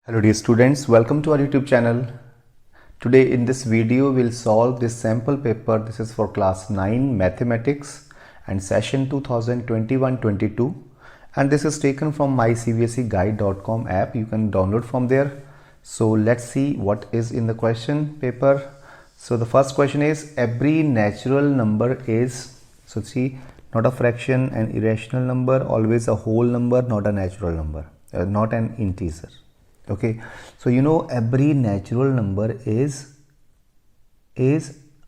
Hello dear students, welcome to our YouTube channel. Today in this video we'll solve this sample paper. This is for class 9 mathematics and session 2021-22 and this is taken from mycbseguide.com app. You can download from there. So let's see what is in the question paper. So the first question is every natural number is, so see, not a fraction, an irrational number, always a whole number, not a natural number, not an integer. Okay, so you know every natural number is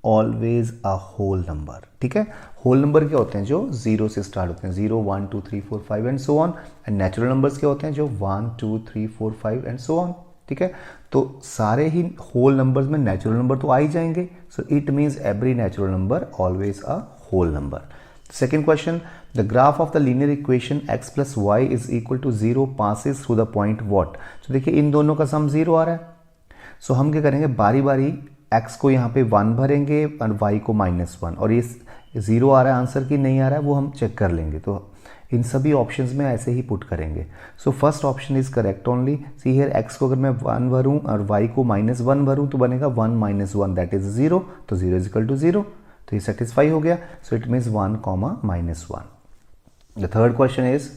always a whole number. ठीक है, whole number क्या होते हैं जो 0 से start होते हैं, 0 1 2 3 4 5 and so on, and natural numbers क्या होते हैं जो 1 2 3 4 5 and so on. ठीक है, तो सारे ही whole numbers में natural number तो आ ही जाएंगे. So it means every natural number always a whole number. Second question, the graph of the linear equation x plus y is equal to 0 passes through the point what? So देखिए इन दोनों का सम 0 आ रहा है. So हम क्या करेंगे, बारी बारी x को यहाँ पे 1 भरेंगे और y को -1, और ये 0 आ रहा है आंसर की नहीं आ रहा है वो हम चेक कर लेंगे. तो इन सभी ऑप्शंस में ऐसे ही पुट करेंगे. So first option is correct only. See here x को अगर मैं 1 भरूँ और y को -1 भरूँ तो बनेगा 1 - 1 दैट इज 0. तो 0 = 0, तो ये सेटिस्फाई हो गया. So it means 1, -1. The third question is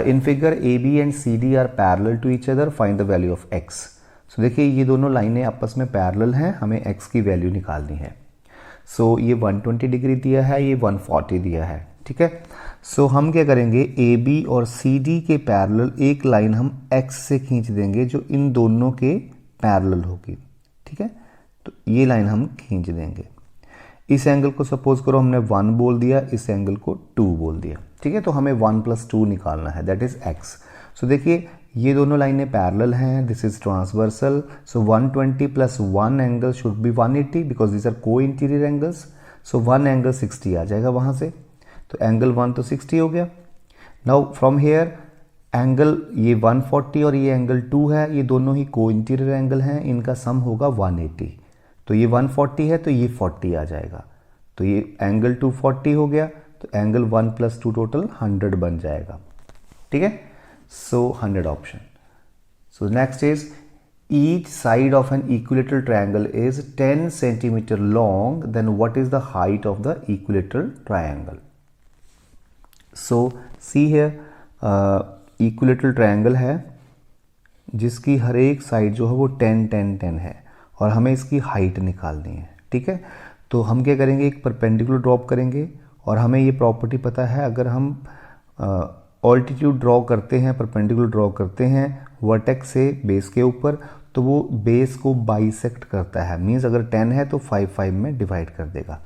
in figure A B and C D are parallel to each other, find the value of x. So देखिए ये दोनों लाइनें आपस में पैरेलल हैं, हमें x की वैल्यू निकालनी है. सो ये 120 डिग्री दिया है, ये 140 दिया है. ठीक है, सो हम क्या करेंगे, ए बी और सी डी के पैरेलल एक लाइन हम x से खींच देंगे जो इन दोनों के पैरेलल होगी. ठीक है, तो ये लाइन हम खींच देंगे. इस एंगल को सपोज करो हमने 1 बोल दिया, इस एंगल को 2 बोल दिया. ठीक है, तो हमें 1 + 2 निकालना है, दैट इज x. सो देखिए ये दोनों लाइनें पैरेलल हैं, this is transversal. So 120 + 1 angle should be 180 because this are co interior angles. So 1 angle 60 आ जाएगा वहां से, तो एंगल 1 तो 60 हो गया. नाउ फ्रॉम हेयर एंगल ये 140 और ये एंगल 2 है, ये दोनों ही को इंटीरियर एंगल हैं, इनका सम होगा 180. तो ये 140 है तो ये 40 आ जाएगा, तो ये एंगल 240 हो गया, तो एंगल 1 + 2 टोटल 100 बन जाएगा. ठीक है, so 100 option. So next is each side of an equilateral triangle is 10 centimetre long, then what is the height of the equilateral triangle. So see here equilateral triangle है जिसकी हर एक साइड जो है वो 10 10 10 है और हमें इसकी हाइट निकालनी है. ठीक है, तो हम क्या करेंगे, एक परपेंडिकुलर ड्रॉप करेंगे और हमें ये प्रॉपर्टी पता है, अगर हम ऑल्टीट्यूड ड्रॉ करते हैं, परपेंडिकुलर ड्रॉ करते हैं वर्टेक्स से बेस के ऊपर, तो वो बेस को बाइसेक्ट करता है. मीन्स अगर 10 है तो 5 5 में डिवाइड कर देगा.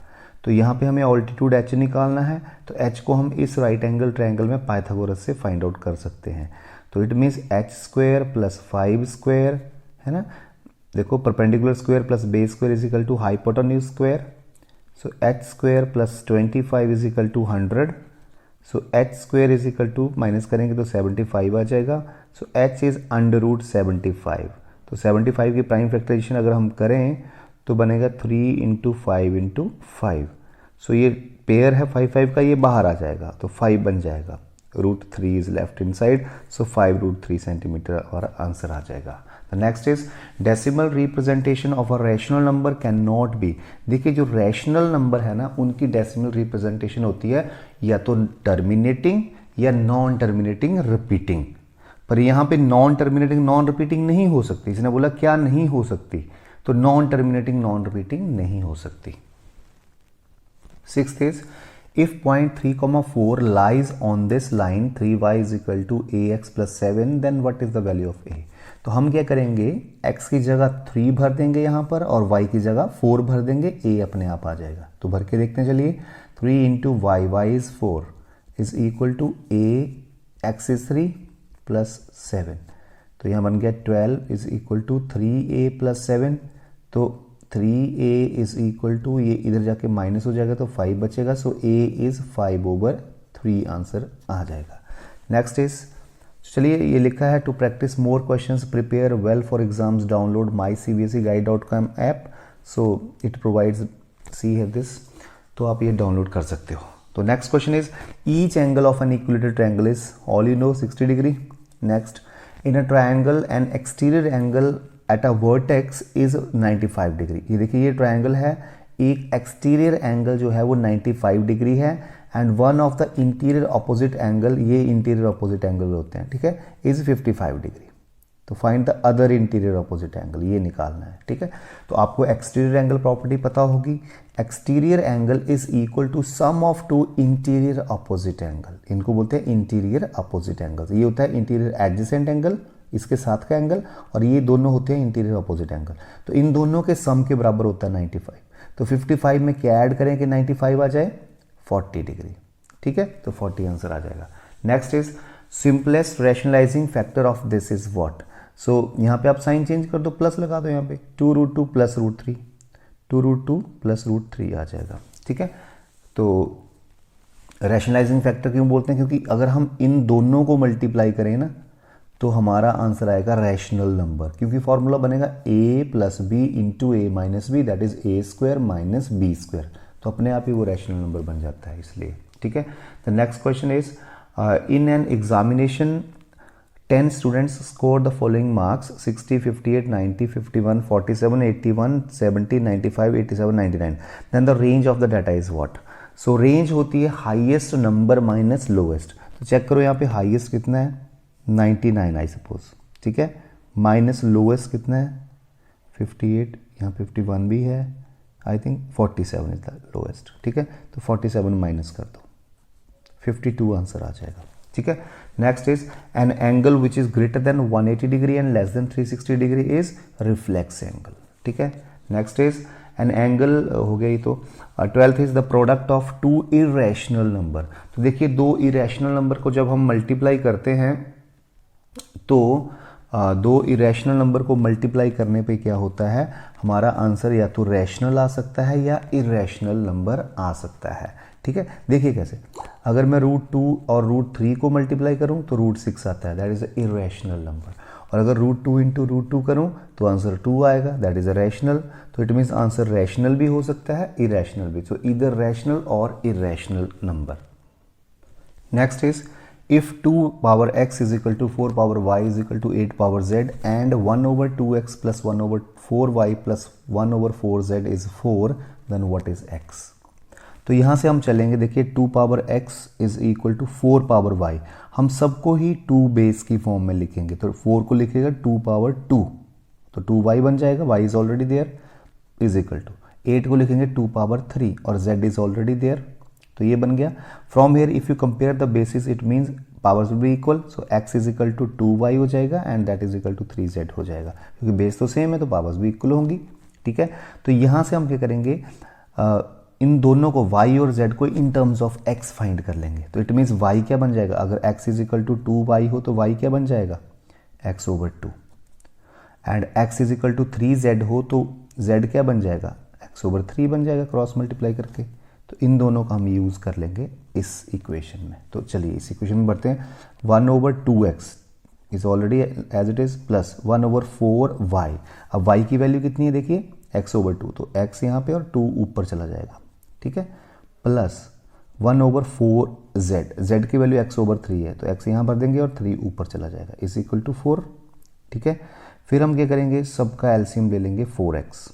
तो यहाँ पे हमें ऑल्टीट्यूड h निकालना है, तो h को हम इस राइट एंगल ट्रायंगल में पाइथागोरस से फाइंड आउट कर सकते हैं. तो इट मीन्स h² + 5² है ना. देखो perpendicular square plus base square is equal to hypotenuse square. So h² + 25 is equal to 100. So h² is equal to minus करेंगे तो 75 आ जाएगा. So h is √75. तो 75 की प्राइम फैक्टराइजेशन अगर हम करें तो बनेगा 3 × 5 × 5. सो ये पेयर है 5 5 का, ये बाहर आ जाएगा तो 5 बन जाएगा. √3 is left inside, so 5√3 centimetre और आंसर आ जाएगा. The next is decimal representation of a rational number cannot be. देखिए जो रैशनल नंबर है ना उनकी डेसिमल रिप्रेजेंटेशन होती है या तो टर्मिनेटिंग या नॉन टर्मिनेटिंग रिपीटिंग. पर यहाँ पे नॉन टर्मिनेटिंग नॉन रिपीटिंग नहीं हो सकती. इसने बोला क्या नहीं हो सकती, तो नॉन टर्मिनेटिंग नॉन रिपीटिंग नहीं हो सकती. Sixth is if point 3, 4 lies on this line 3y = ax + 7, then what is the value of a. तो हम क्या करेंगे, x की जगह 3 भर देंगे यहाँ पर और y की जगह 4 भर देंगे, a अपने आप आ जाएगा. तो भर के देखते हैं, चलिए 3 × y, y is 4 is equal to a, x is 3 + 7. तो यहाँ बन गया 12 is equal to 3a + 7. तो 3a इज इक्वल टू, ये इधर जाके माइनस हो जाएगा तो 5 बचेगा. सो a इज 5/3 आंसर आ जाएगा. नेक्स्ट इज, चलिए ये लिखा है to practice more questions prepare well for exams download mycbseguide.com app. So it provides, see है दिस, तो आप ये डाउनलोड कर सकते हो. तो next question is each angle of an equilateral triangle is, all you know, 60 degree. Next, in a triangle N exterior angle at a vertex is 95 degree. ये देखिए ये ट्रायंगल है, एक एक्सटीरियर एंगल जो है वो 95 डिग्री है and one of the interior opposite angle, ये इंटीरियर अपोजिट एंगल होते हैं, ठीक है, इज 55 डिग्री। तो find the other interior opposite angle, ये निकालना है, ठीक है। तो आपको एक्सटीरियर एंगल प्रॉपर्टी पता होगी, exterior angle is equal to sum of two interior opposite angle, इनको बोलते हैं इंटीरियर अपोजिट एंगल। ये होता है इंटीरियर एडजेसेंट एंगल, इसके साथ का एंगल, और ये दोनों होते हैं इंटीरियर अपोजिट एंगल। तो इन दोनों के सम के बराबर होता है 95। तो 55 में क्या ऐड करें कि 95 आ जाए, 40 डिग्री, ठीक है। तो 40 आंसर आ जाएगा। Next is simplest rationalising factor of this is what. So यहाँ पे आप साइन चेंज कर दो, प्लस लगा दो यहाँ पे, 2√2 प्लस √3, 2√2 प्लस √3 आ जाएगा, ठीक है। तो रैशनलाइजिंग फैक्टर क्यों बोलते हैं, क्योंकि अगर हम इन दोनों को मल्टीप्लाई करें ना तो हमारा आंसर आएगा रैशनल नंबर, क्योंकि फॉर्मूला बनेगा a plus b into a minus b, that is a square minus b square. तो अपने आप ही वो रैशनल नंबर बन जाता है, इसलिए, ठीक है। The next question is in an examination 10 students scored the following marks 60, 58, 90, 51, 47, 81, 70, 95, 87, 99. Then the range of the data is what? So range होती है हाईएस्ट नंबर माइनस लोएस्ट। तो चेक करो यहाँ पे हाईएस्ट कितना है, 99 आई सपोज, ठीक है, माइनस लोएस्ट कितना है 58, यहाँ 51 भी है, I think 47 is the lowest, ठीक है। तो 47 माइनस कर दो, 52 आंसर आ जाएगा, ठीक है। Next is an angle which is greater than 180 degree and less than 360 degree is reflex angle, ठीक है। नेक्स्ट इज एन एंगल हो गई। तो 12th is the product of two irrational number. तो देखिए दो इरेशनल नंबर को जब हम मल्टीप्लाई करते हैं तो दो इरेशनल नंबर को मल्टीप्लाई करने पे क्या होता है, हमारा आंसर या तो रैशनल आ सकता है या इरेशनल नंबर आ सकता है, ठीक है। देखिए कैसे, अगर मैं √2 और √3 को मल्टीप्लाई करूं तो √6 आता है, that is a irrational number, और अगर √2 इंटू √2 करूं तो आंसर 2 आएगा, दैट इज अ रैशनल। तो इट मीन्स आंसर रैशनल भी हो सकता है, इरेशनल भी। सो ईदर रैशनल और irrational number. Next is if 2 power x is equal to 4 power y is equal to 8 power z and 1/2x plus 1/4y plus 1/4z is 4, then what is x? तो यहाँ से हम चलेंगे, देखिए 2 power x is equal to 4 power y, हम सबको ही 2 base की form में लिखेंगे। तो 4 को लिखेगा 2 पावर 2, तो 2y बन जाएगा, y is already there, is equal to 8 को लिखेंगे 2 पावर 3 और z इज ऑलरेडी देयर, तो ये बन गया। From here if you compare the basis it means powers will be equal, so x is equal to 2y हो जाएगा and that is equal to 3z हो जाएगा, क्योंकि बेस तो सेम है तो पावर्स भी इक्वल होंगी, ठीक है। तो यहाँ से हम क्या करेंगे, इन दोनों को y और z को in terms of x find कर लेंगे। तो इट मीन्स y क्या बन जाएगा, अगर x is equal to 2y हो तो y क्या बन जाएगा, x/2, and x is equal to 3z हो तो z क्या बन जाएगा, x/3 बन जाएगा क्रॉस मल्टीप्लाई करके। तो इन दोनों का हम यूज़ कर लेंगे इस इक्वेशन में। तो चलिए इस इक्वेशन में बढ़ते हैं। 1/2x is already as it is plus 1/4y। अब y की वैल्यू कितनी है, देखिए x/2, तो x यहाँ पे और 2 ऊपर चला जाएगा, ठीक है, प्लस 1/4z, z की वैल्यू x/3 है तो x यहाँ भर देंगे और 3 ऊपर चला जाएगा, इज इक्वल टू 4, ठीक है। फिर हम क्या करेंगे, सबका एलसीएम ले लेंगे 4x,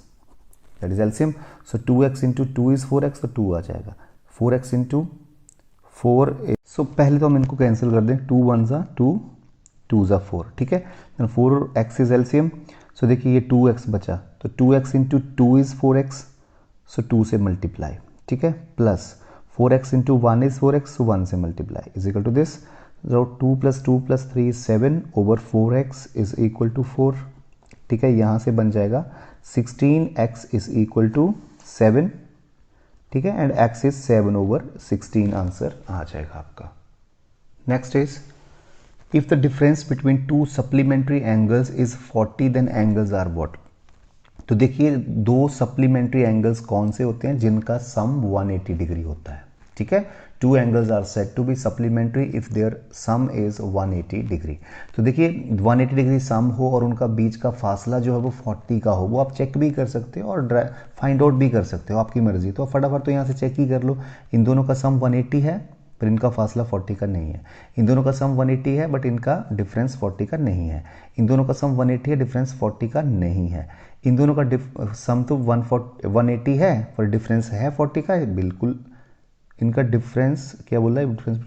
that is LCM. So 2x into 2 is 4x, तो 2 आ जाएगा, 4x इंटू 4। सो पहले तो हम इनको कैंसिल कर दें, 2 1 ज़ा 2, 2 ज़ा 4, ठीक है। 4x इज एलसीएम, सो देखिए ये 2x बचा, तो 2x इंटू 2 इज 4x, सो 2 से मल्टीप्लाई, ठीक है, plus 4x into 1 is 4x, so 1 से multiply is equal to this. So 2 + 2 + 3 is 7/4x is equal to 4, ठीक है। यहाँ से बन जाएगा 16x इज इक्वल टू 7, ठीक है, एंड x इज 7/16 आंसर आ जाएगा आपका। Next is if the difference between two supplementary angles is 40 then angles are what. तो देखिए दो सप्लीमेंट्री एंगल्स कौन से होते हैं जिनका सम 180 डिग्री होता है, ठीक है। Two angles are said to be supplementary if their sum is 180 degree. तो देखिए 180 डिग्री सम हो और उनका बीच का फासला जो है वो 40 का हो, वो आप चेक भी कर सकते हो और फाइंड आउट भी कर सकते हो, आपकी मर्जी। तो फटाफट तो यहाँ से चेक ही कर लो, इन दोनों का सम 180 है पर इनका फासला 40 का नहीं है। इन दोनों का सम 180 है बट इनका डिफरेंस 40 का नहीं है। इन दोनों का सम 180 है, डिफरेंस 40 का नहीं है। इन दोनों का सम तो 180 है पर डिफरेंस है 40 का, बिल्कुल। इनका डिफरेंस क्या बोल रहा है, डिफरेंस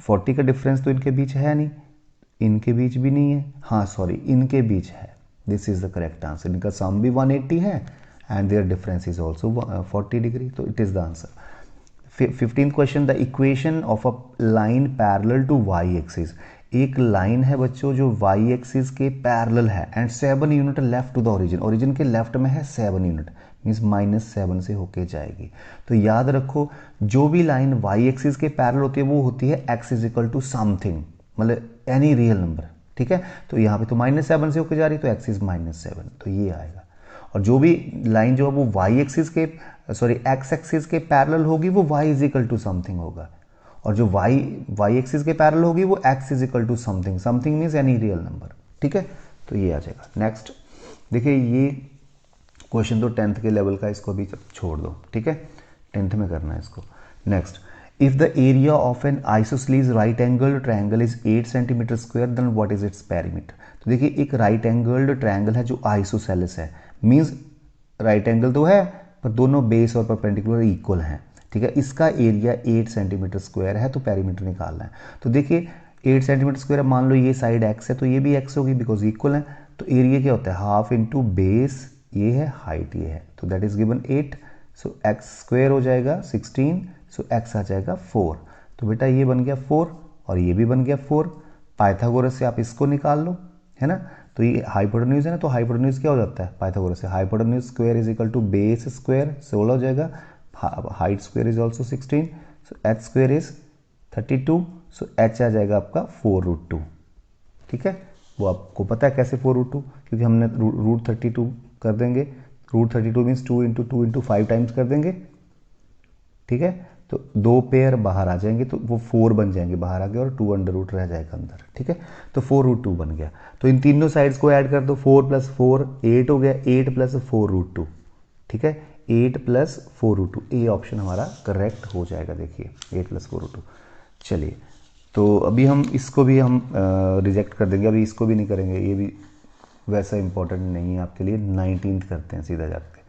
40 का डिफरेंस तो इनके बीच है नहीं, इनके बीच भी नहीं है, हाँ सॉरी इनके बीच है। This is the correct answer. इनका सम भी 180 है and their difference is also 40 degree, तो it is the answer. 15th question, the equation of a line parallel to Y axis. एक लाइन है बच्चों जो वाई एक्सिस के पैरेलल है and 7 unit left to the origin, origin के left में है 7 यूनिट, मीन्स -7 से होके जाएगी। तो याद रखो जो भी लाइन वाई एक्सिस के पैरेलल होती है वो होती है x is equal to something, मतलब एनी रियल नंबर, ठीक है। तो यहाँ पे तो -7 से होके जा रही है तो x इज -7, तो ये आएगा। और जो भी लाइन जो है वो वाई एक्सिस के एक्स एक्सिस के पैरेलल होगी वो y is equal to something होगा, और जो वाई एक्सिस के पैरेलल होगी वो x is equal to something, something means any real number, ठीक है। तो ये आ जाएगा। नेक्स्ट देखिए, ये क्वेश्चन तो 10th के लेवल का, इसको भी छोड़ दो, ठीक है, 10th में करना है इसको। Next, if the area of an isosceles right angled triangle is 8 centimetre square then what is its perimeter. तो देखिए एक राइट एंगल्ड ट्रायंगल है जो आइसोसेलेस है, मींस राइट एंगल तो है पर दोनों बेस और परपेंडिकुलर इक्वल हैं, ठीक है। इसका एरिया 8 सेंटीमीटर स्क्वायर है तो पेरीमीटर निकालना है। तो देखिए 8 सेंटीमीटर स्क्वायर, मान लो ये साइड x है तो ये भी x होगी बिकॉज इक्वल है। तो एरिया क्या होता है, हाफ इंटू बेस, ये है हाइट ये है, तो that is given 8, so x square हो जाएगा 16, सो x आ जाएगा 4। तो बेटा ये बन गया 4 और ये भी बन गया 4। पाइथागोरस से आप इसको निकाल लो, है ना। तो ये हाइपोटेन्यूज है ना, तो हाइपोटेन्यूज क्या हो जाता है पाइथागोरस से, hypotenuse square is equal to base square 16 हो जाएगा, height square is also 16, so H square is 32, so H आ जाएगा आपका 4√2, ठीक है। वो आपको पता है कैसे 4√2, क्योंकि हमने √32 कर देंगे, √32 मीन्स 2 इंटू 2 इंटू 5 टाइम्स कर देंगे, ठीक है। तो 2 पेयर बाहर आ जाएंगे तो वो 4 बन जाएंगे, बाहर आ गए और 2 अंडर रूट रह जाएगा अंदर, ठीक है। तो 4√2 बन गया। तो इन तीनों साइड्स को ऐड कर दो, 4 + 4 8 हो गया, 8 + 4√2, ठीक है, 8 + 4√2, ए ऑप्शन हमारा करेक्ट हो जाएगा। देखिए 8 + 4√2। चलिए तो अभी हम इसको भी हम रिजेक्ट कर देंगे, अभी इसको भी नहीं करेंगे, ये भी वैसा इंपॉर्टेंट नहीं है आपके लिए। 19th करते हैं सीधा जाके।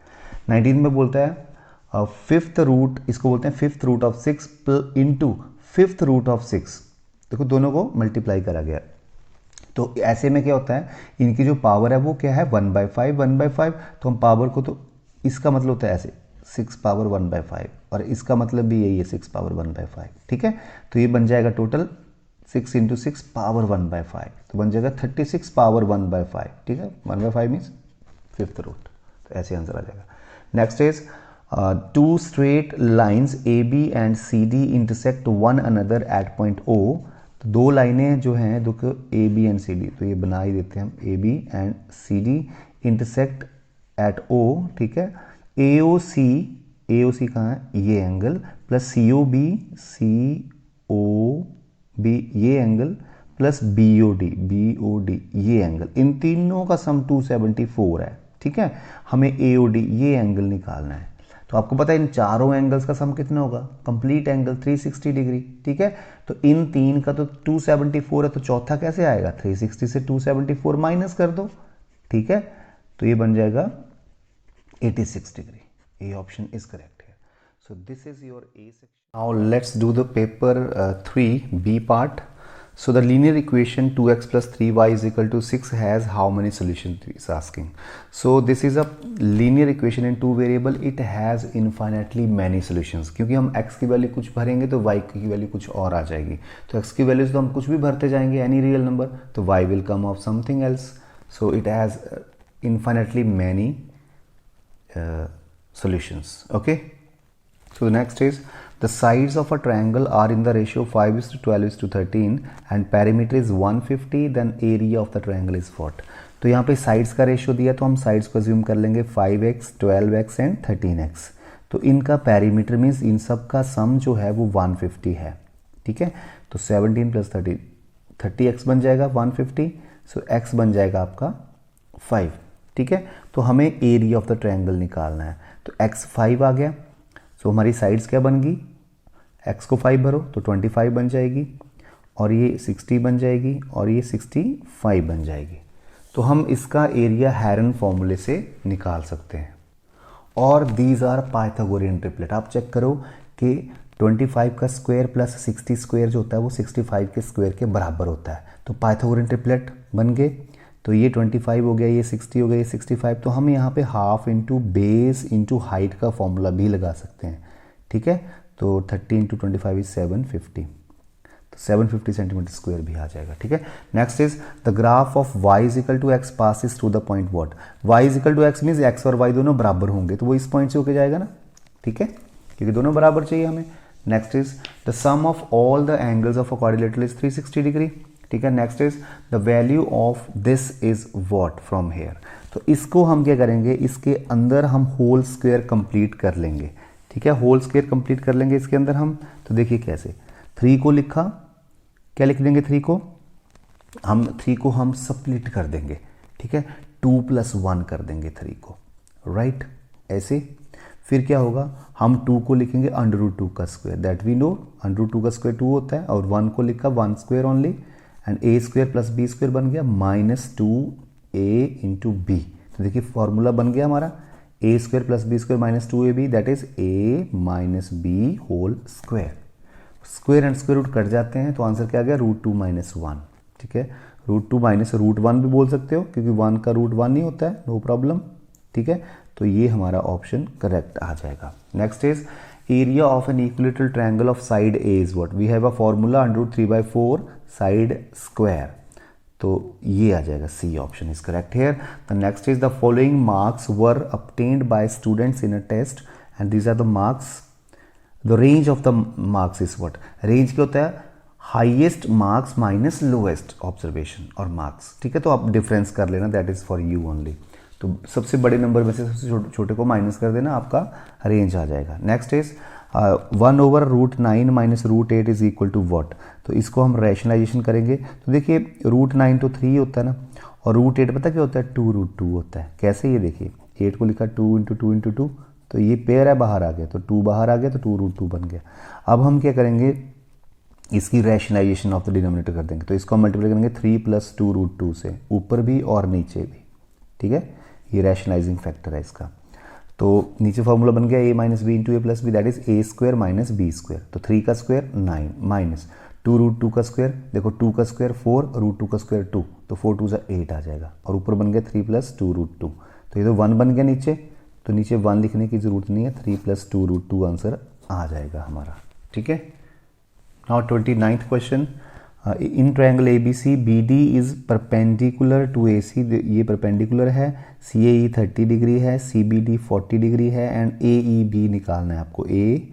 19th में बोलता है फिफ्थ रूट, इसको बोलते हैं fifth root of 6 into fifth root of 6। देखो दोनों को मल्टीप्लाई करा गया, तो ऐसे में क्या होता है, इनकी जो पावर है वो क्या है 1/5, 1/5। तो हम पावर को, तो इसका मतलब होता है ऐसे 6 पावर 1/5 और इसका मतलब भी यही है 6 पावर 1/5, ठीक है। तो ये बन जाएगा टोटल 6 इंटू 6 पावर 1/5, तो बन जाएगा 36 पावर 1/5, ठीक है। 1/5 मीन्स फिफ्थ रूट, तो ऐसे आंसर आ जाएगा। Next is 2 straight lines AB and CD intersect one another at point O। तो दो लाइनें जो हैं देखो AB एंड CD, तो ये बना ही देते हैं हम, AB and CD intersect at O, ठीक है। AOC कहाँ है, ये एंगल, प्लस COB ये एंगल, प्लस BOD ये एंगल, इन तीनों का सम 274 है, ठीक है। हमें AOD ये एंगल निकालना है। तो आपको पता है इन चारों एंगल्स का सम कितना होगा, कंप्लीट एंगल 360 डिग्री, ठीक है। तो इन तीन का तो 274 है, तो चौथा कैसे आएगा, 360 से 274 माइनस कर दो, ठीक है। तो ये बन जाएगा 86 degree. A option is correct है। So this is your A section. Now let's do the paper 3 B part. So the linear equation 2x plus 3y is equal to 6 has how many solutions is asking. So this is a linear equation in 2 variable. It has infinitely many solutions. क्योंकि हम x की value कुछ भरेंगे तो y की value कुछ और आ जाएगी। तो x की वैल्यूज तो हम कुछ भी भरते जाएंगे, any real number, तो y will come of something else. So it has infinitely many solutions. Okay. So the next is the sides of a triangle are in the ratio 5:12:13 and perimeter is 150, then area of the triangle is what। तो यहाँ पे sides का ratio दिया तो हम sides को assume कर लेंगे 5x, 12x एंड 13x। तो इनका पेरीमीटर मीन्स इन सब का सम जो है वो 150 है, ठीक है। तो 17 + 30 30x बन जाएगा 150, सो x बन जाएगा आपका 5, ठीक है। तो हमें एरिया ऑफ द ट्रायंगल निकालना है, तो x 5 आ गया। सो हमारी साइड्स क्या बन गई x को 5 भरो तो 25 बन जाएगी, और ये 60 बन जाएगी, और ये 65 बन जाएगी। तो हम इसका एरिया हेरन फॉर्मूले से निकाल सकते हैं। और दीज आर पाइथागोरियन ट्रिपलेट। आप चेक करो कि 25 का स्क्वायर प्लस 60 स्क्वायर जो होता है वो 65 के स्क्वायर के बराबर होता है। तो पाइथागोरियन ट्रिपलेट बन गए। तो ये 25 हो गया, ये 60 हो गया, ये 65। तो हम यहाँ पे half into base into height का फॉर्मूला भी लगा सकते हैं, ठीक है। तो 30 इंटू 25 इज 750, तो 750 सेंटीमीटर स्क्वायर भी आ जाएगा, ठीक है। Next is the graph of y is equal to x passes through the point what. y is equal to x means x और y दोनों बराबर होंगे, तो वो इस पॉइंट से होके जाएगा ना, ठीक है, क्योंकि दोनों बराबर चाहिए हमें। Next is the sum of all the angles of a quadrilateral is 360 degree, ठीक है। Next is the value of this is what from here. तो इसको हम क्या करेंगे, इसके अंदर हम होल स्क्वायर कंप्लीट कर लेंगे, ठीक है। होल स्क्वायर कंप्लीट कर लेंगे इसके अंदर हम। तो देखिए कैसे, 3 को लिखा, क्या लिख देंगे, 3 को हम स्प्लिट कर देंगे, ठीक है। 2 + 1 कर देंगे 3 को, राइट, ऐसे। फिर क्या होगा, हम 2 को लिखेंगे √2 का स्क्वायर, दैट वी नो √2 का स्क्वायर 2 होता है, और 1 को लिखा 1 square only, and a square plus b square बन गया -2a इंटू बी। तो देखिए फॉर्मूला बन गया हमारा a square plus b square -2ab, that is a minus b whole square. Square and square root cut जाते हैं, तो आंसर क्या आ गया, √2 - 1, ठीक है। √2 माइनस √1 भी बोल सकते हो, क्योंकि 1 का √1 नहीं होता है, नो प्रॉब्लम, ठीक है। तो ये हमारा ऑप्शन करेक्ट आ जाएगा। Next is area of an equilateral triangle of side a is what. We have a formula √3/4 side square, तो ये आ जाएगा, C option is correct here. The next is the following marks were obtained by students in a test and these are the marks. The range of the marks is what. Range क्या होता है, highest marks minus lowest observation और marks, ठीक है। तो आप difference कर लेना, that is for you only. तो सबसे बड़े नंबर में से सबसे छोटे को माइनस कर देना, आपका रेंज आ जाएगा। Next is 1/√9 - √8 is equal to what. तो इसको हम रैशनलाइजेशन करेंगे। तो देखिए √9 तो 3 होता है ना, और √8 पता क्या होता है, 2√2 होता है। कैसे, ये देखिए 8 को लिखा 2 × 2 × 2, तो ये पेयर है, बाहर आ गया, तो 2 बाहर आ गया, तो 2√2 बन गया। अब हम क्या करेंगे, इसकी रैशनलाइजेशन ऑफ द डिनोमिनेटर कर देंगे। तो इसको हम मल्टीप्लाई करेंगे 3 + 2√2 से, ऊपर भी और नीचे भी, ठीक है। ये रैशनलाइजिंग फैक्टर है इसका। तो नीचे फॉर्मूला बन गया a - b × a + b, that is a square minus b square. तो 3 का स्क्वायर 9 माइनस 2√2 का स्क्वायर, देखो 2 का स्क्वायर 4, √2 का स्क्वायर 2, तो 4 × 2 = 8 आ जाएगा, और ऊपर बन गया 3 + 2√2। तो ये तो 1 बन गया नीचे, तो नीचे 1 लिखने की जरूरत नहीं है, 3 + 2√2 आंसर आ जाएगा हमारा, ठीक है। Now 29th question, in triangle ABC BD is perpendicular to AC, ये परपेंडिकुलर है, CAE 30 डिग्री है, CBD 40 डिग्री है, एंड AEB निकालना है आपको, AEB,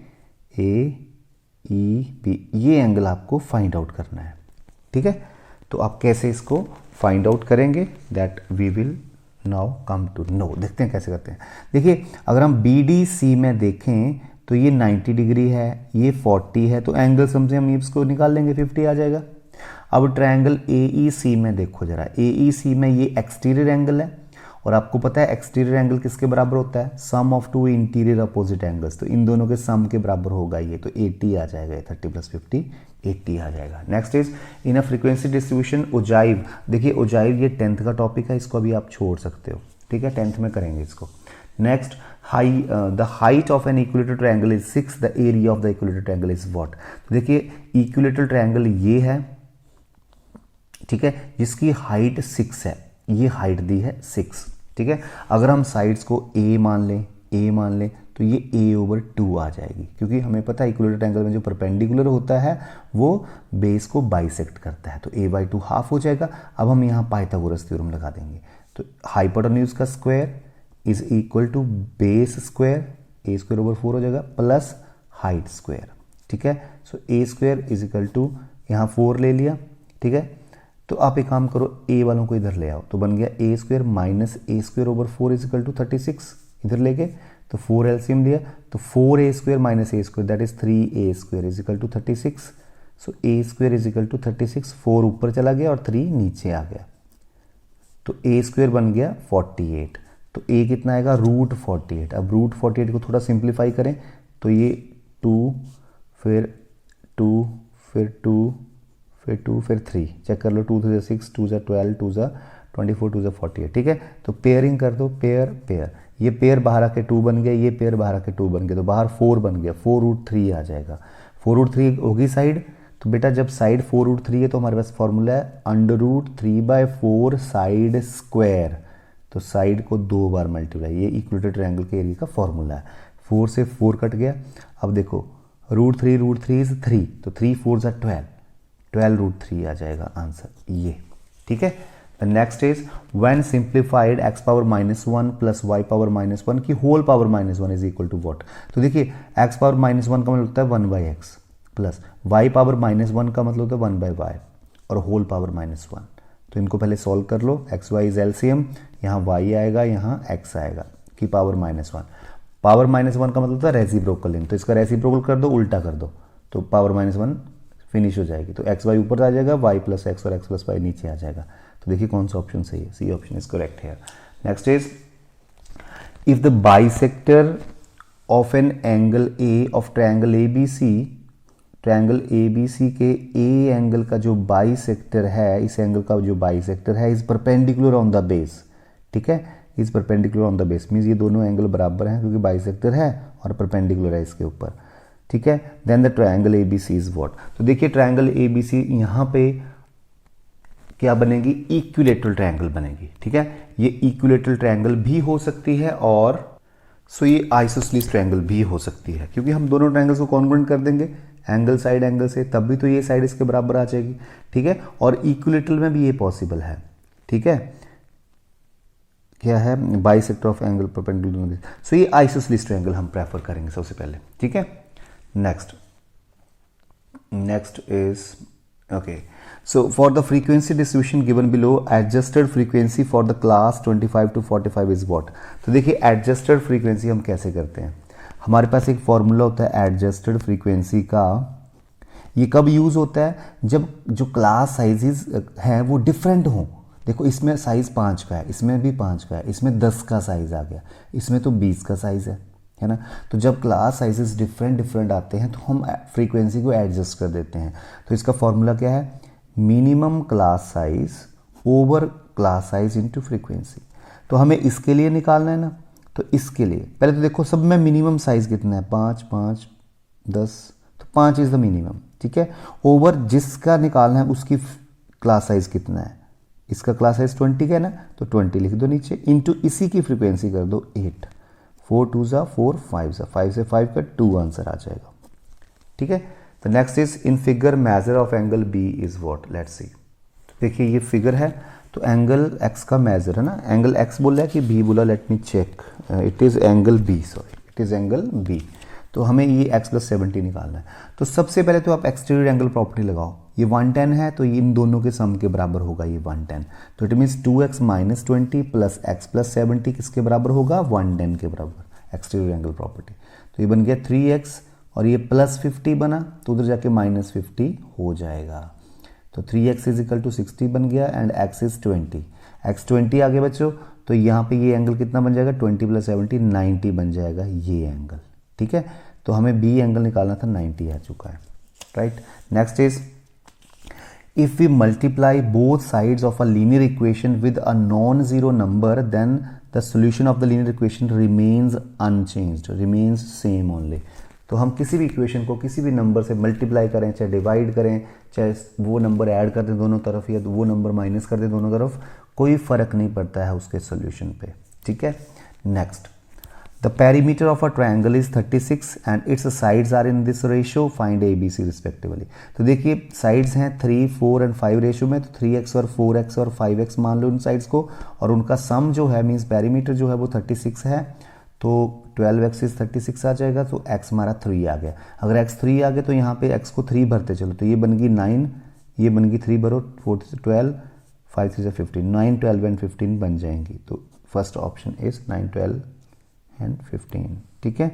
ये एंगल आपको फाइंड आउट करना है, ठीक है। तो आप कैसे इसको फाइंड आउट करेंगे, that we will now come to know. देखते हैं कैसे करते हैं। देखिए अगर हम BDC में देखें तो ये 90 डिग्री है, ये 40 है, तो एंगल समझे हम इसको निकाल लेंगे, 50 आ जाएगा। अब ट्रायंगल AEC में देखो जरा, AEC में ये एक्सटीरियर एंगल है, और आपको पता है एक्सटीरियर एंगल किसके बराबर होता है, सम ऑफ 2 इंटीरियर अपोजिट एंगल्स, तो इन दोनों के सम के बराबर होगा ये, तो 80 आ जाएगा, 30 + 50 80 आ जाएगा। Next is in a frequency distribution ogive. देखिए ओजाइव ये 10th का टॉपिक है, इसको अभी आप छोड़ सकते हो, ठीक है, 10th में करेंगे इसको। Next the height of an equilateral triangle is 6, the area of the equilateral triangle is what. देखिए इक्विलेटरल ट्रायंगल ये है, ठीक है, जिसकी हाइट 6 है, ये हाइट दी है 6, ठीक है। अगर हम साइड्स को A मान लें तो ये A/2 आ जाएगी, क्योंकि हमें पता है इक्विलेटरल ट्रायंगल में जो परपेंडिकुलर होता है वो बेस को बाइसेक्ट करता है, तो A/2 हाफ हो जाएगा। अब हम यहाँ पाइथागोरस थ्योरम लगा देंगे, तो हाइपोटेन्यूज का square is equal to base square, A²/4 हो जाएगा, प्लस हाइट स्क्वायर, ठीक है। सो A² इज इक्वल टू, यहाँ 4 ले लिया, ठीक है। तो आप एक काम करो, A वालों को इधर ले आओ, तो बन गया A² minus A²/4 is equal to 36, इधर लेके तो 4 एलसीएम लिया, तो 4A² minus A² that is 3A² is equal to 36। So A² is equal to 36, 4 ऊपर चला गया और 3 नीचे आ गया, तो A² बन गया 48। तो A कितना आएगा, √48। अब √48 को थोड़ा सिंप्लीफाई करें तो ये 2, फिर 2, फिर 2, फिर 2, फिर 3, चेक कर लो, 2 3 6, 2 12, 2 24, 2 48, ठीक है। तो पेयरिंग कर दो, पेयर पेयर, ये पेयर बाहर आके 2 बन गया, ये पेयर बाहर आके 2 बन गया, तो बाहर 4 बन गया, 4√3 आ जाएगा। 4√3 होगी साइड, तो बेटा जब साइड 4√3 है तो हमारे पास फॉर्मूला है √3/4 साइड स्क्वायर, तो साइड को 2 बार मल्टीप्लाई, ये इक्विलेटरल ट्रायंगल के एरिया का फॉर्मूला है। 4 से 4 कट गया, अब देखो √3 इज 3, तो 3 4 12, 12√3 आ जाएगा आंसर ये, ठीक है। The next is when simplified x power -1 plus y power -1 की whole power -1 is equal to what. तो देखिए x पावर -1 का मतलब होता है 1/x प्लस y पावर -1 का मतलब होता है 1/y और होल पावर -1। तो इनको पहले सॉल्व कर लो, एक्स वाई इज एलसीएम, यहाँ y आएगा, यहाँ x आएगा की पावर -1। पावर -1 का मतलब होता है रेसिप्रोकल, तो इसका रेसिप्रोकल कर दो, उल्टा कर दो, तो पावर -1 फिनिश हो जाएगी। तो एक्स वाई ऊपर आ जाएगा, y प्लस एक्स और x प्लस वाई नीचे आ जाएगा। तो देखिए कौन सा ऑप्शन सही है, सी ऑप्शन इज करेक्ट है। Next is if the bisector of an angle A of triangle ABC, triangle ABC के ए एंगल का जो बाइसेक्टर है, इस एंगल का जो बाइसेक्टर है is perpendicular on the base, ठीक है, is perpendicular on the base means ये दोनों एंगल बराबर हैं क्योंकि बाइसेक्टर है और परपेंडिकुलर है इसके ऊपर, ठीक है। Then the triangle ABC is what. तो देखिए ट्रायंगल एबीसी यहाँ पे क्या बनेगी, इक्विलेटरल ट्रायंगल बनेगी, ठीक है। ये इक्विलेटरल ट्रायंगल भी हो सकती है और ये आइसोसेलेस ट्रायंगल भी हो सकती है, क्योंकि हम दोनों ट्रायंगल्स को कॉन्ग्रुएंट कर देंगे एंगल साइड एंगल से, तब भी तो ये साइड इसके बराबर आ जाएगी, ठीक है। और इक्विलेटरल में भी ये पॉसिबल है, ठीक है। क्या है, बाइसेक्टर ऑफ एंगल परपेंडिकुलर, सो ये आइसोसेलेस ट्रायंगल हम प्रेफर करेंगे सबसे पहले, ठीक है। Next is okay, so for the frequency distribution given below, adjusted frequency for the class 25 to 45 is what। तो देखिए adjusted frequency हम कैसे करते हैं, हमारे पास एक फॉर्मूला होता है adjusted frequency का। ये कब यूज होता है, जब जो क्लास साइजेस हैं वो डिफरेंट हों। देखो इसमें साइज 5 का है, इसमें भी 5 का है, इसमें 10 का साइज आ गया, इसमें तो 20 का साइज है ना। तो जब क्लास साइजेस डिफरेंट आते हैं तो हम फ्रीक्वेंसी को एडजस्ट कर देते हैं। तो इसका फॉर्मूला क्या है, minimum class size over class size into frequency. तो हमें इसके लिए निकालना है ना, तो इसके लिए पहले तो देखो सब में मिनिमम साइज कितना है, 5 5 10, तो 5 इज द मिनिमम, ठीक है। ओवर जिसका निकालना है उसकी क्लास साइज कितना है, इसका क्लास साइज 20 का है ना, तो 20 लिख दो नीचे, इंटू इसी की फ्रीक्वेंसी कर दो 8, 4 2 4 5 5 से 5 का 2 आंसर आ जाएगा, ठीक है। The next is in figure measure of angle b is what, let's see. देखिए ये फिगर है, तो एंगल एक्स का मेजर है ना, एंगल एक्स बोला है कि बी बोला, let me check, it is angle b, sorry it is angle b. तो हमें ये x + 70 निकालना है। तो सबसे पहले तो आप एक्सटीरियर एंगल प्रॉपर्टी लगाओ, ये 110 है तो इन दोनों के सम के बराबर होगा ये 110, तो it means 2x - 20 plus x + 70 किसके बराबर होगा, 110 के बराबर, एक्सटीरियर एंगल प्रॉपर्टी। तो ये बन गया 3x और ये +50 बना, तो उधर जाके -50 हो जाएगा। तो 3x = 60 बन गया एंड x इज 20, x 20 आगे बच्चों, तो यहाँ पे ये एंगल कितना बन जाएगा, 20 + 70 90 बन जाएगा ये एंगल, ठीक है। तो हमें बी एंगल निकालना था, 90 आ चुका है, right. Next is if we multiply both sides of a linear equation with a non zero number then the solution of the linear equation remains unchanged, remains same only. तो हम किसी भी equation को किसी भी नंबर से multiply करें, चाहे डिवाइड करें, चाहे वो नंबर ऐड कर दें दोनों तरफ या वो नंबर माइनस कर दें दोनों तरफ, कोई फर्क नहीं पड़ता है उसके सोल्यूशन पे, ठीक है। Next, the perimeter of a triangle is 36 and its sides are in this ratio, find ABC respectively। तो देखिए साइड्स हैं 3 4 और 5 रेशियो में, तो 3x और 4x और 5x मान लो इन साइड्स को, और उनका सम जो है मींस पेरीमीटर जो है वो 36 है, तो 12x इज 36 आ जाएगा, तो x हमारा 3 आ गया। अगर x 3 आ गया तो यहाँ पे x को 3 भरते चलो, तो ये बन गई 9, ये बन गई 3 भरो, 4 से 12, 5 से 15, 9 12 एंड 15 बन जाएंगी। तो फर्स्ट ऑप्शन इज 9 12 एंड 15, ठीक है।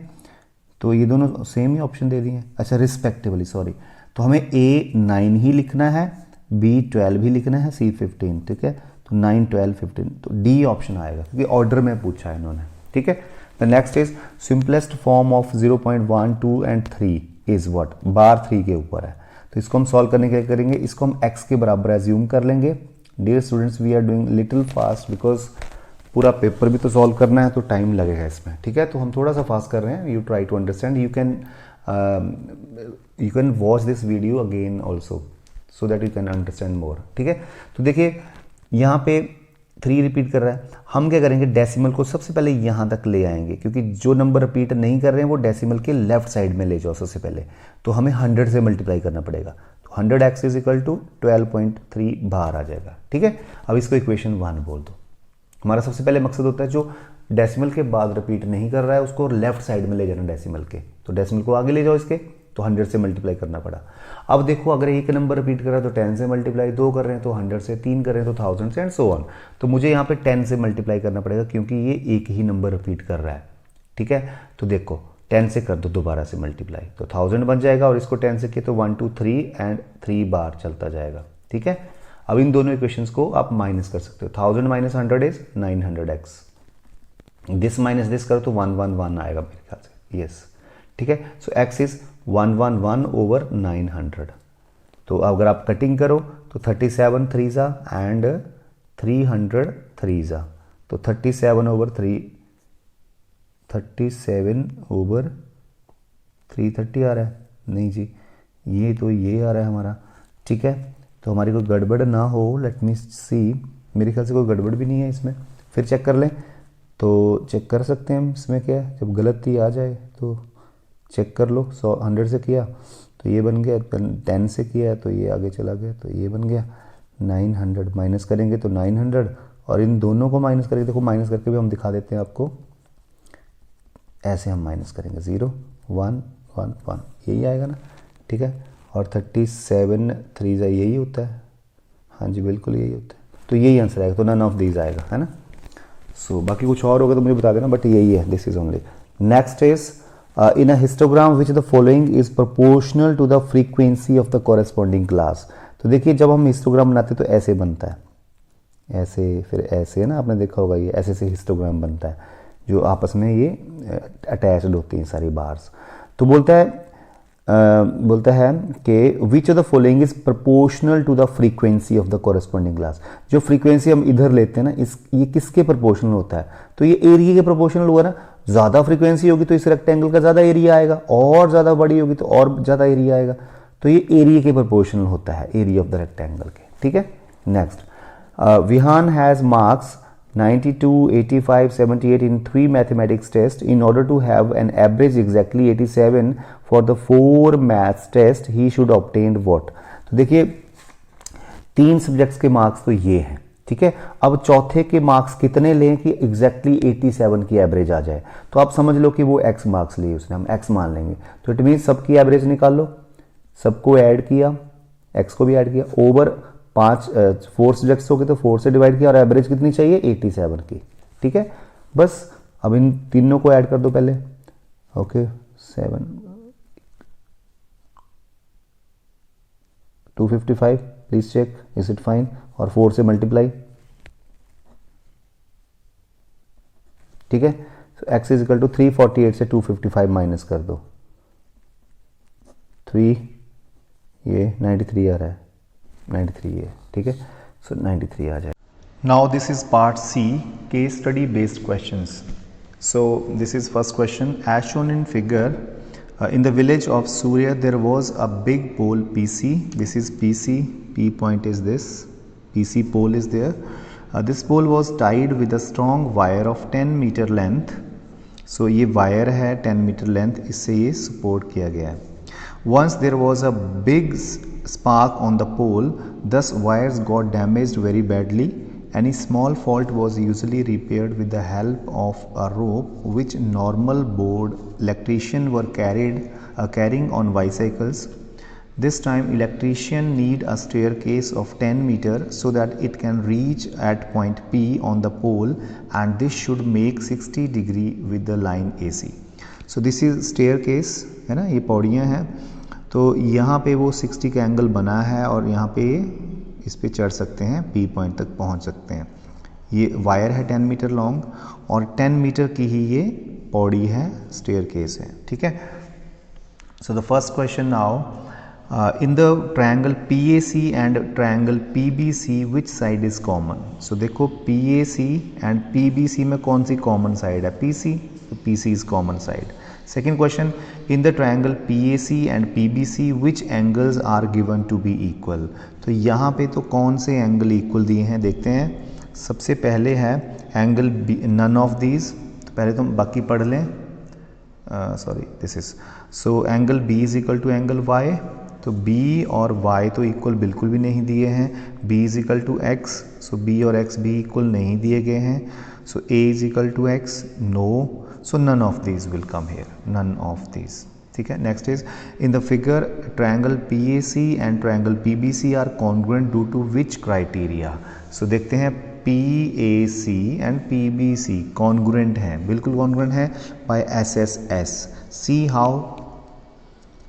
तो ये दोनों सेम ही ऑप्शन दे दिए हैं, अच्छा रिस्पेक्टिवली, सॉरी। तो हमें A 9 ही लिखना है, B 12 ही लिखना है, C 15, ठीक है। तो 9 12 15, तो D ऑप्शन आएगा क्योंकि ऑर्डर में पूछा है इन्होंने, ठीक है। The next is simplest form of 0.1 2 and 3 is what, bar 3 के ऊपर है। तो इसको हम सॉल्व करने के लिए करेंगे, इसको हम x के बराबर एज्यूम कर लेंगे। Dear students, we are doing little fast because पूरा पेपर भी तो सॉल्व करना है, तो टाइम लगेगा इसमें, ठीक है। तो हम थोड़ा सा फास्ट कर रहे हैं। You try to understand, you can watch this video again also so that you can understand more, ठीक है। तो देखिए यहाँ पे 3 रिपीट कर रहा है, हम क्या करेंगे, डेसिमल को सबसे पहले यहाँ तक ले आएंगे, क्योंकि जो नंबर रिपीट नहीं कर रहे हैं वो डेसिमल के लेफ्ट साइड में ले जाओ सबसे पहले। तो हमें 100 से मल्टीप्लाई करना पड़ेगा, तो 100x इज इक्वल टू 12.3 बाहर आ जाएगा, ठीक है। अब इसको इक्वेशन 1 बोल दो। हमारा सबसे पहले मकसद होता है जो डेसिमल के बाद रिपीट नहीं कर रहा है उसको लेफ्ट साइड में ले जाना डेसिमल के, तो डेसिमल को आगे ले जाओ इसके, तो 100 से मल्टीप्लाई करना पड़ा। अब देखो अगर एक नंबर रिपीट कर रहा है तो 10 से मल्टीप्लाई, 2 कर रहे हैं तो 100 से, 3 कर रहे हैं तो 1000 से, एंड सो ऑन। तो मुझे यहाँ पे 10 से मल्टीप्लाई करना पड़ेगा क्योंकि ये एक ही नंबर रिपीट कर रहा है, ठीक है। तो देखो 10 से कर दो दोबारा से मल्टीप्लाई, तो 1000 बन जाएगा, और इसको 10 से किए तो 1 2 3 एंड 3 बार चलता जाएगा, ठीक है। अब इन दोनों इक्वेशंस को आप माइनस कर सकते हो। 1000 minus 100 is 900x, this minus this करो तो 111 आएगा मेरे ख्याल से, यस, ठीक है। सो x इज 111 ओवर 900। तो अगर आप कटिंग करो तो 37 3 एंड 300 3, तो 37 ओवर 330 आ रहा है, नहीं जी ये तो ये आ रहा है हमारा, ठीक है। तो हमारी कोई गड़बड़ ना हो, लेट मी सी, मेरे ख्याल से कोई गड़बड़ भी नहीं है इसमें, फिर चेक कर लें। तो चेक कर सकते हैं हम इसमें क्या है, जब गलती आ जाए तो चेक कर लो। 100 से किया तो ये बन गया, 10 से किया तो ये आगे चला गया, तो ये बन गया 900, माइनस करेंगे तो 900, और इन दोनों को माइनस करेंगे, देखो माइनस करके भी हम दिखा देते हैं आपको, ऐसे हम माइनस करेंगे 0 1 1 1, यही आएगा ना, ठीक है। और 37 3 यही होता है, हाँ जी बिल्कुल यही होता है, तो यही आंसर आएगा। तो नन ऑफ दीज आएगा, है ना। सो बाकी कुछ और होगा तो मुझे बता देना, बट यही है, this is only. Next is in a histogram which the following is proportional to the frequency of the corresponding class। तो देखिए जब हम हिस्टोग्राम बनाते हैं तो ऐसे बनता है, ऐसे फिर ऐसे, है ना, आपने देखा होगा, ये ऐसे से हिस्टोग्राम बनता है जो आपस में ये अटैच्ड होती हैं सारी बार्स। तो बोलता है कि which of the following is proportional to the frequency of the corresponding class. जो फ्रीक्वेंसी हम इधर लेते हैं ना, ये किसके प्रोपोर्शनल होता है, तो ये एरिया के प्रोपोर्शनल हुआ ना। ज़्यादा फ्रीक्वेंसी होगी तो इस रेक्टेंगल का ज़्यादा एरिया आएगा, और ज़्यादा बड़ी होगी तो और ज़्यादा एरिया आएगा, तो ये एरिया के प्रोपोर्शनल होता है, एरिया ऑफ द रेक्टेंगल के, ठीक है। Next, Vihan has marks 92, 85, 78 in 3 mathematics tests. In order to have an average exactly 87 for the 4 maths test, he should obtain what? तो देखिए 3 सब्जेक्ट्स के मार्क्स तो ये हैं, ठीक है। अब चौथे के मार्क्स कितने लें कि एग्जैक्टली 87 की एवरेज आ जाए, तो आप समझ लो कि वो x मार्क्स लिए उसने, हम x मान लेंगे। तो इट मीन सबकी एवरेज निकाल लो, सबको ऐड किया, x को भी ऐड किया, ओवर 4 सब्जेक्ट्स हो गए तो 4 से डिवाइड किया, और एवरेज कितनी चाहिए 87 की, ठीक है। बस अब इन तीनों को ऐड कर दो पहले, okay 7 255, please check is it fine, और 4 से मल्टीप्लाई, ठीक है। तो x इज इक्वल टू 348 से 255 माइनस कर दो, 3 ये 93 आ रहा है, 93 है, ठीक है। सो 93 आ जाए। Now this is part C, case study based questions. So this is first question, as shown in figure, in the village of Surya there was a big pole PC. This is PC, P point is this, PC pole is there. This pole was tied with a strong wire of 10 meter length. So ये wire है 10 meter length, इससे ये support किया गया है. Once there was a big spark on the pole, thus wires got damaged very badly. Any small fault was usually repaired with the help of a rope which normal board electrician were carrying on bicycles. This time electrician need a staircase of 10 meter so that it can reach at point P on the pole, and this should make 60 degree with the line AC. So this is staircase, है ना, ये पौड़ियाँ हैं, तो यहाँ पे वो 60 का angle बना है और यहाँ पे इस पे चढ़ सकते हैं, P पॉइंट तक पहुँच सकते हैं। ये वायर है 10 मीटर लॉन्ग और 10 मीटर की ही ये पौड़ी है, स्टेयर केस है, ठीक है। So the first question now, in the triangle PAC and triangle PBC which side is common? So देखो PAC and PBC में कौन सी common side है? PC, तो PC is common side. Second question, in the triangle PAC and PBC which angles are given to be equal? तो यहाँ पे तो कौन से एंगल इक्वल दिए हैं देखते हैं. सबसे पहले है एंगल नन ऑफ दीज, तो पहले तो बाकी पढ़ लें. Sorry this is, so angle B is equal to angle Y. तो B और Y तो इक्वल बिल्कुल भी नहीं दिए हैं. B is equal to X, so B और X भी इक्वल नहीं दिए गए हैं. So A is equal to X, no. So none of these will come here, none of these. ठीक है. Next is in the figure triangle PAC and triangle PBC are congruent due to which criteria? So देखते हैं PAC and PBC congruent हैं, बिल्कुल congruent है bye SSS. See how,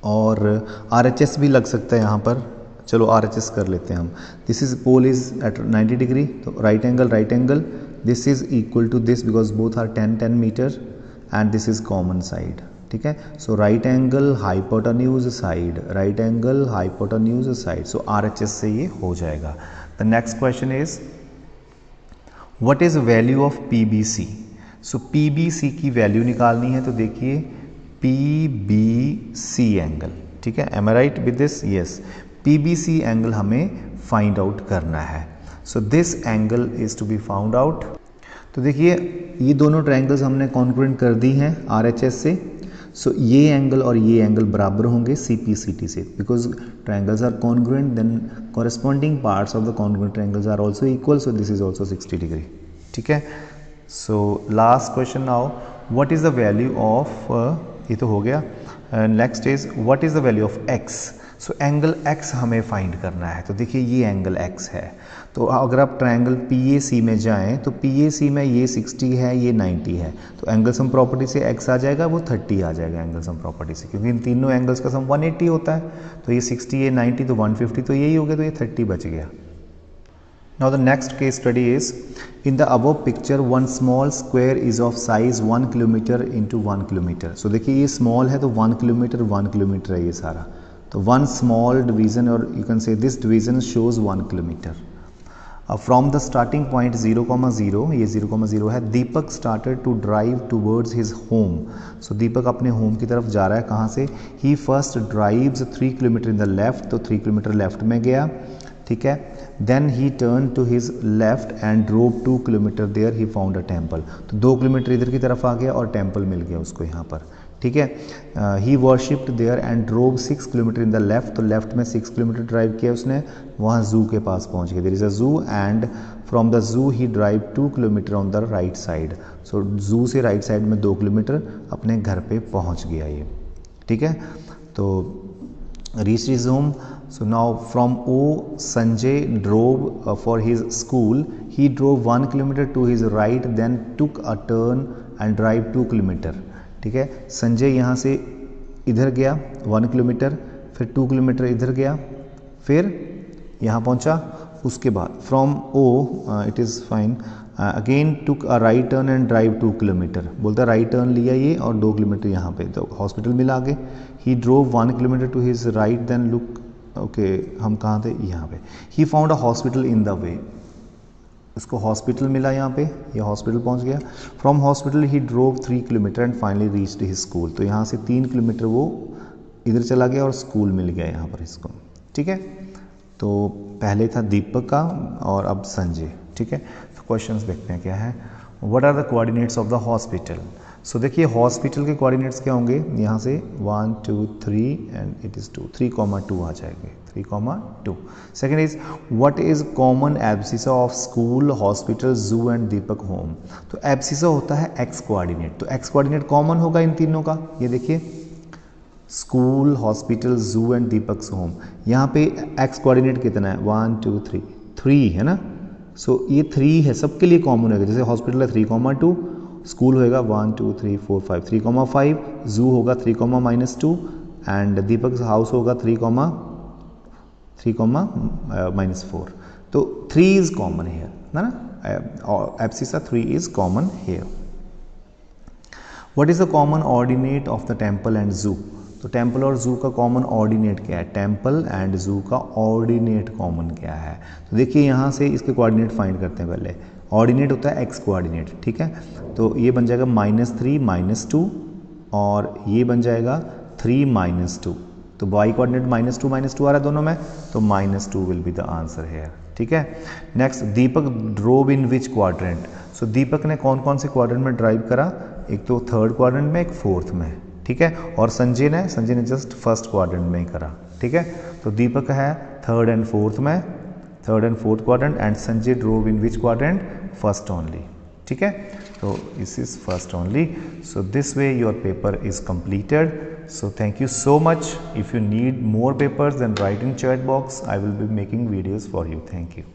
और RHS भी लग सकता है यहाँ पर. चलो RHS कर लेते हैं हम. This is pole is at 90 degree, तो right angle, this is equal to this because both are 10 metre and this is common side. ठीक है. So right angle hypotenuse side, right angle hypotenuse side. So RHS से ये हो जाएगा. The next question is what is value of PBC? So PBC की वैल्यू निकालनी है. तो देखिए PBC एंगल, ठीक है. Am I right with this? Yes. PBC angle हमें फाइंड आउट करना है. So this angle is to be found out. तो देखिए ये दोनों ट्रायंगल्स हमने कॉन्ग्रुएंट कर दी हैं RHS से. सो ये एंगल और ये एंगल बराबर होंगे CPCT से, because triangles are congruent then corresponding parts of the congruent triangles are also equal. So this is also 60 degree. ठीक है. So last question now, what is the value of, ये तो हो गया. Next is what is the value of X? So angle X हमें find करना है. तो देखिए ये एंगल X है. तो अगर आप ट्रायंगल PAC में जाएं तो PAC में ये 60 है, ये 90 है. तो एंगल सम प्रॉपर्टी से X आ जाएगा, वो 30 आ जाएगा एंगल सम प्रॉपर्टी से, क्योंकि इन तीनों एंगल्स का सम 180 होता है. तो ये 60, ये 90, तो 150, तो यही हो गया. तो ये 30 बच गया. Now the next case study is, in the above picture one small square is of size 1 kilometer into 1 kilometer. So देखिए ये small है तो 1 kilometer है ये सारा. तो one small division, or you can say this division shows 1 kilometer. From the starting point 0,0, ये 0,0 है. दीपक started to drive towards his home. So दीपक अपने home की तरफ जा रहा है. कहाँ से? He first drives 3 kilometer in the left, तो 3 kilometer left में गया. ठीक है. Then he turned to his left and drove 2 kilometer there. He found a temple. तो 2 किलोमीटर इधर की तरफ आ गया और टेम्पल मिल गया उसको यहाँ पर. ठीक है. He worshipped there and drove 6 kilometer in the left. तो लेफ्ट में 6 किलोमीटर ड्राइव किया उसने, वहाँ जू के पास पहुँच गया. There is a zoo and from the zoo he drive 2 kilometer on the right side. So जू से राइट साइड में 2 किलोमीटर अपने घर पे पहुँच गया ये. ठीक है. तो reached his home. So now from O, Sanjay drove for his school. He drove 1 kilometer to his right, then took a turn and drive 2 kilometer. ठीक है. संजय यहाँ से इधर गया 1 किलोमीटर, फिर 2 किलोमीटर इधर गया, फिर यहाँ पहुँचा. उसके बाद from O, it is fine, again took a right turn and drive 2 kilometre. बोलता राइट टर्न लिया ये और 2 किलोमीटर यहाँ पे. तो हॉस्पिटल मिला आगे. He drove 1 kilometre to his right, then look, okay हम कहाँ थे? यहाँ पे. He found a hospital in the way. उसको हॉस्पिटल मिला यहाँ पे, ये हॉस्पिटल पहुँच गया. From hospital he drove 3 kilometre and finally reached his school. तो यहाँ से 3 किलोमीटर वो इधर चला गया और स्कूल मिल गया यहाँ पर इसको. ठीक है. तो पहले था दीपक का और अब संजय. ठीक है. तो क्वेश्चंस देखते हैं क्या है. What are the coordinates of the hospital? So देखिए हॉस्पिटल के कोऑर्डिनेट्स क्या होंगे. यहाँ से 1 2 3 एंड इट इज़ 2, 3,2 आ जाएंगे. 3,2. Second is what is common abscissa of school, hospital, जू एंड दीपक होम? तो एब्सिसा होता है एक्स कोऑर्डिनेट. तो एक्स कोऑर्डिनेट कॉमन होगा इन तीनों का. ये देखिए स्कूल, हॉस्पिटल, जू एंड दीपक होम. यहाँ पे एक्स कोऑर्डिनेट कितना है? 1 2 3, 3 है ना. सो ये 3 है, सबके लिए कॉमन होगा. जैसे हॉस्पिटल है 3,2, स्कूल होएगा 1 2 3 4 5, 3,5, जू होगा 3,-2 एंड दीपक हाउस होगा 3,-4. तो 3 इज कॉमन हेयर है ना. Abscissa 3 is common hair. What is the common ordinate of the temple and जू? तो टेम्पल और जू का कॉमन ऑर्डिनेट क्या है, टेम्पल एंड जू का ऑर्डिनेट कॉमन क्या है। तो देखिए यहाँ से इसके कोऑर्डिनेट फाइंड करते हैं। पहले ऑर्डिनेट होता है एक्स कोऑर्डिनेट, ठीक है, तो ये बन जाएगा -3 -2 और ये बन जाएगा 3 -2, तो y कोऑर्डिनेट -2 आ रहा है दोनों में, तो -2 will be the answer here, ठीक है। Next, Deepak drove in which quadrant. So Deepak ने कौन कौन से क्वाड्रेंट में ड्राइव करा, एक तो थर्ड क्वाड्रेंट में, एक फोर्थ में, ठीक है, और संजय ने जस्ट फर्स्ट क्वाड्रेंट में ही करा, ठीक है। तो दीपक है third and fourth quadrant and Sanjay drove in which quadrant, first only, ठीक है। तो this is first only. So this way your paper is completed. So thank you so much. If you need more papers, then write in chat box. I will be making videos for you. Thank you.